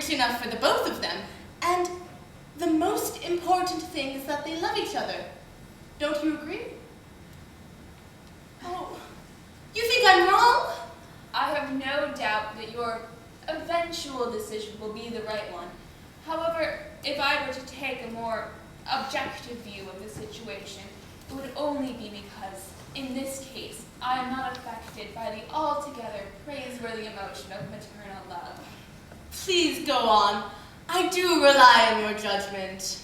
rich enough for the both of them. And the most important thing is that they love each other. Don't you agree? Oh, you think I'm wrong? I have no doubt that your eventual decision will be the right one. However, if I were to take a more objective view of the situation, it would only be because, in this case, I am not affected by the altogether praiseworthy emotion of maternal love. Please go on. I do rely on your judgment.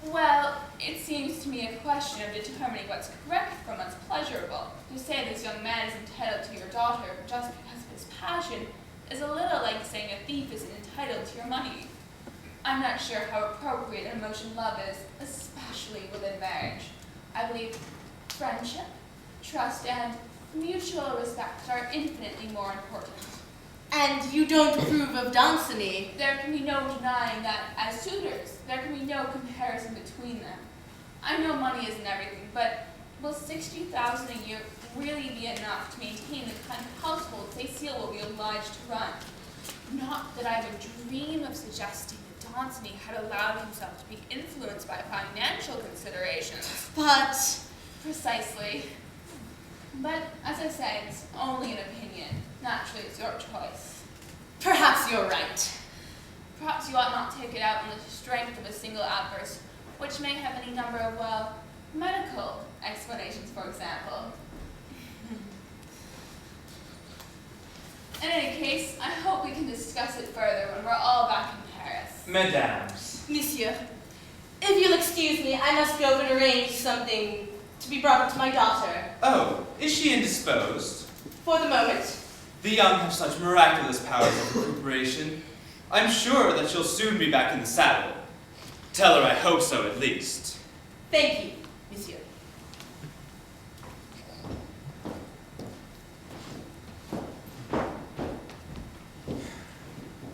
Well, it seems to me a question of determining what's correct from what's pleasurable. To say this young man is entitled to your daughter just because of his passion is a little like saying a thief isn't entitled to your money. I'm not sure how appropriate emotion love is, especially within marriage. I believe friendship, trust, and mutual respect are infinitely more important. And you don't approve of Danceny? There can be no denying that as suitors, there can be no comparison between them. I know money isn't everything, but will $60,000 a year really be enough to maintain the kind of household Cecile will be obliged to run? Not that I have a dream of suggesting that Danceny had allowed himself to be influenced by financial considerations. But... Precisely. But, as I say, it's only an opinion. Naturally, it's your choice. Perhaps you're right. Perhaps you ought not take it out on the strength of a single outburst, which may have any number of, well, medical explanations, for example. In any case, I hope we can discuss it further when we're all back in Paris. Mesdames. Monsieur, if you'll excuse me, I must go and arrange something to be brought up to my daughter. Oh, is she indisposed? For the moment. The young have such miraculous powers of recuperation. I'm sure that she'll soon be back in the saddle. Tell her I hope so, at least. Thank you, monsieur.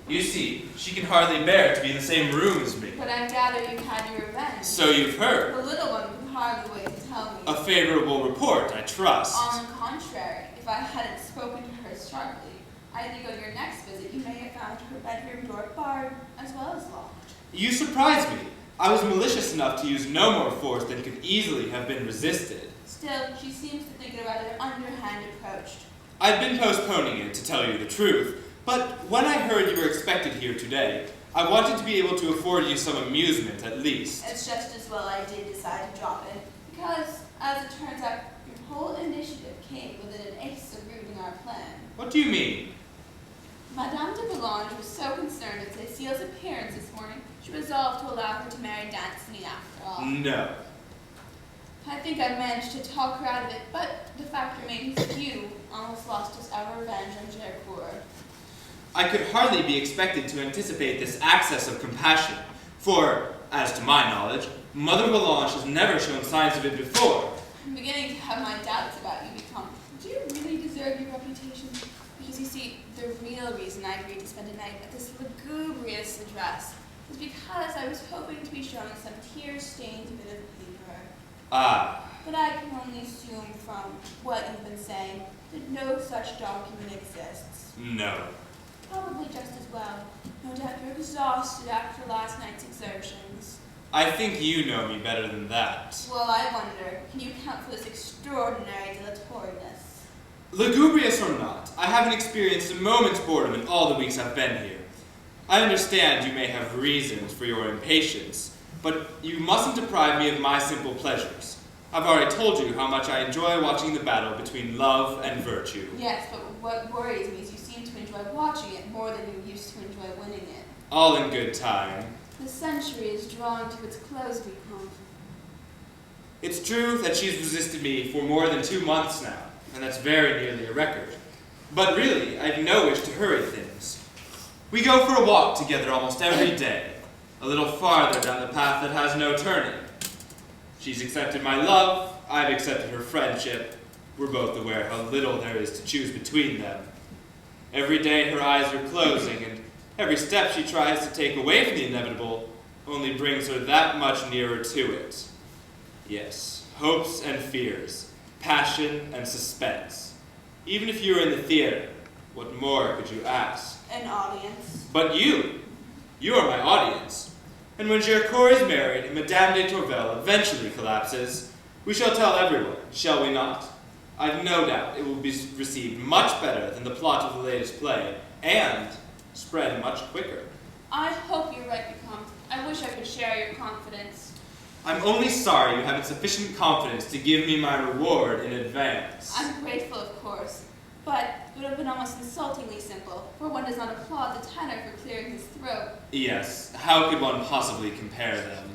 You see, she can hardly bear to be in the same room as me. But I gather you've had your revenge. So you've heard. The little one can hardly wait to tell me. A favorable report, I trust. On the contrary, if I hadn't spoken to her sharply, I think on your next visit you may have found her bedroom door barred as well as locked. You surprise me. I was malicious enough to use no more force than could easily have been resisted. Still, she seems to think it a rather underhand approach. I've been postponing it, to tell you the truth, but when I heard you were expected here today, I wanted to be able to afford you some amusement, at least. It's just as well I did decide to drop in, because, as it turns out, your whole initiative came within an ace of rooting our plan. What do you mean? Madame de Volanges was so concerned at Cecile's appearance this morning, she resolved to allow her to marry Danceny after all. No. I think I managed to talk her out of it, but the fact remains that you almost lost us our revenge on Jericourt. I could hardly be expected to anticipate this access of compassion, for, as to my knowledge, Mother Volanges has never shown signs of it before. I'm beginning to have my doubts about you, Vicomte. Do you really deserve your reputation? Because you see, the real reason I agreed to spend a night at this lugubrious address is because I was hoping to be shown some tear-stained bit of paper. Ah. But I can only assume from what you've been saying that no such document exists. No. Probably just as well. No doubt you're exhausted after last night's exertions. I think you know me better than that. Well, I wonder, can you account for this extraordinary dilatoriness? Lugubrious or not, I haven't experienced a moment's boredom in all the weeks I've been here. I understand you may have reasons for your impatience, but you mustn't deprive me of my simple pleasures. I've already told you how much I enjoy watching the battle between love and virtue. Yes, but what worries me is you seem to enjoy watching it more than you used to enjoy winning it. All in good time. The century is drawing to its close, Vicomte. It's true that she's resisted me for more than 2 months now, and that's very nearly a record. But really, I've no wish to hurry things. We go for a walk together almost every day, a little farther down the path that has no turning. She's accepted my love, I've accepted her friendship. We're both aware how little there is to choose between them. Every day her eyes are closing, and every step she tries to take away from the inevitable only brings her that much nearer to it. Yes, hopes and fears, passion and suspense. Even if you were in the theater, what more could you ask? An audience. But you, You are my audience. And when Géricault is married and Madame de Tourvel eventually collapses, we shall tell everyone, shall we not? I've no doubt it will be received much better than the plot of the latest play, and spread much quicker. I hope you're right, Vicomte. I wish I could share your confidence. I'm only sorry you haven't sufficient confidence to give me my reward in advance. I'm grateful, of course, but it would have been almost insultingly simple, for one does not applaud the tenor for clearing his throat. Yes, how could one possibly compare them?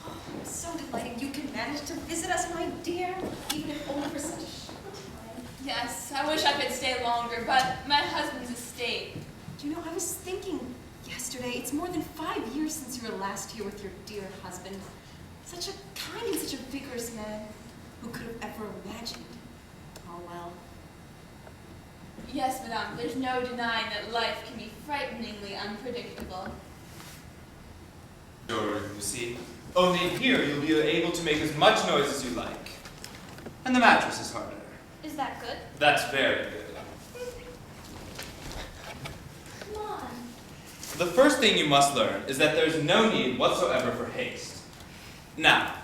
I'm so delighted you can manage to visit us, my dear, even if only for such a short time. Yes, I wish I could stay longer, but my husband's estate. Do you know, I was thinking yesterday, it's more than 5 years since you were last here with your dear husband. Such a kind and such a vigorous man. Who could have ever imagined? Oh well. Yes, madame, there's no denying that life can be frighteningly unpredictable. Sure, you see. Only here you'll be able to make as much noise as you like. And the mattress is harder. Is that good? That's very good. Come on. The first thing you must learn is that there's no need whatsoever for haste. Now,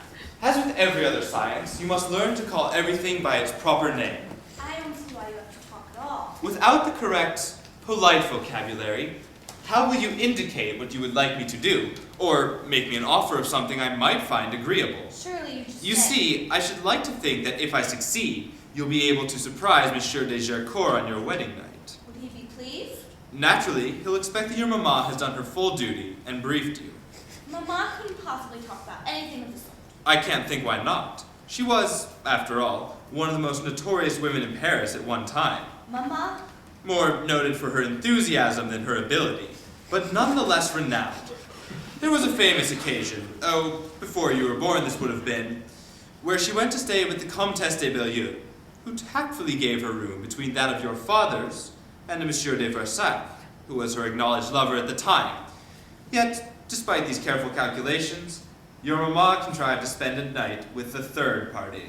as with every other science, you must learn to call everything by its proper name. I don't see why you have to talk at all. Without the correct, polite vocabulary, how will you indicate what you would like me to do, or make me an offer of something I might find agreeable? Surely you just You said. see, I should like to think that if I succeed, you'll be able to surprise Monsieur de Géricault on your wedding night. Would he be pleased? Naturally, he'll expect that your mamma has done her full duty and briefed you. Mamma couldn't possibly talk about anything of the sort. I can't think why not. She was, after all, one of the most notorious women in Paris at one time. Mamma? More noted for her enthusiasm than her ability, but nonetheless renowned. There was a famous occasion, before you were born this would have been, where she went to stay with the Comtesse de Bellieu, who tactfully gave her room between that of your father's and a Monsieur de Versailles, who was her acknowledged lover at the time. Yet, despite these careful calculations, your mamma contrived to spend a night with the third party.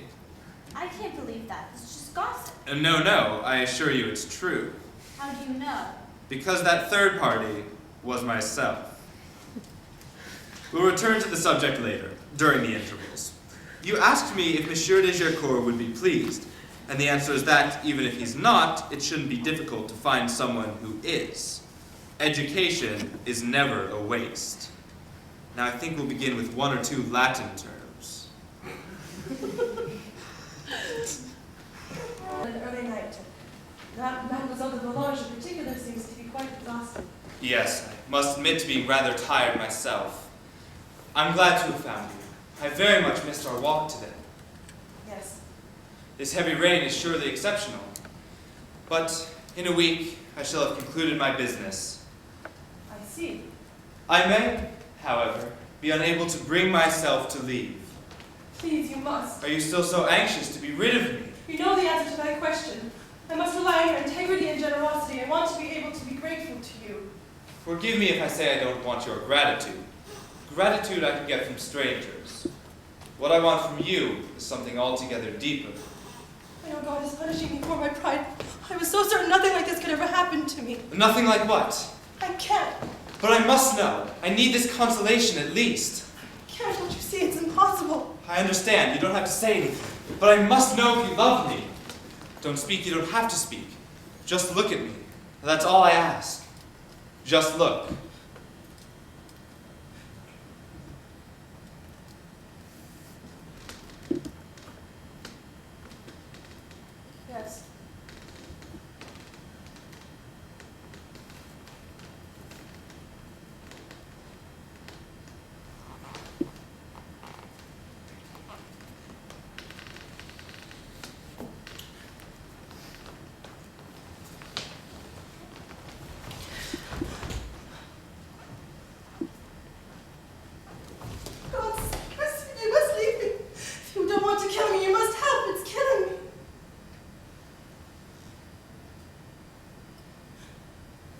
I can't believe that. It's just gossip. No, I assure you it's true. How do you know? Because that third party was myself. We'll return to the subject later, during the intervals. You asked me if Monsieur de Géricault would be pleased, and the answer is that, even if he's not, it shouldn't be difficult to find someone who is. Education is never a waste. Now I think we'll begin with 1 or 2 Latin terms. An early night. Mademoiselle de Volanges in particular seems to be quite exhausted. Yes, I must admit to being rather tired myself. I'm glad to have found you. I very much missed our walk today. Yes. This heavy rain is surely exceptional. But in a week, I shall have concluded my business. I see. I may, however, be unable to bring myself to leave. Please, you must. Are you still so anxious to be rid of me? You know the answer to that question. I must rely on your integrity and generosity. I want to be able to be grateful to you. Forgive me if I say I don't want your gratitude. Gratitude I can get from strangers. What I want from you is something altogether deeper. I know God is punishing me for my pride. I was so certain nothing like this could ever happen to me. Nothing like what? I can't. But I must know. I need this consolation at least. Can't, don't you see? It's impossible. I understand. You don't have to say anything. But I must know if you love me. Don't speak. You don't have to speak. Just look at me. That's all I ask. Just look. Yes.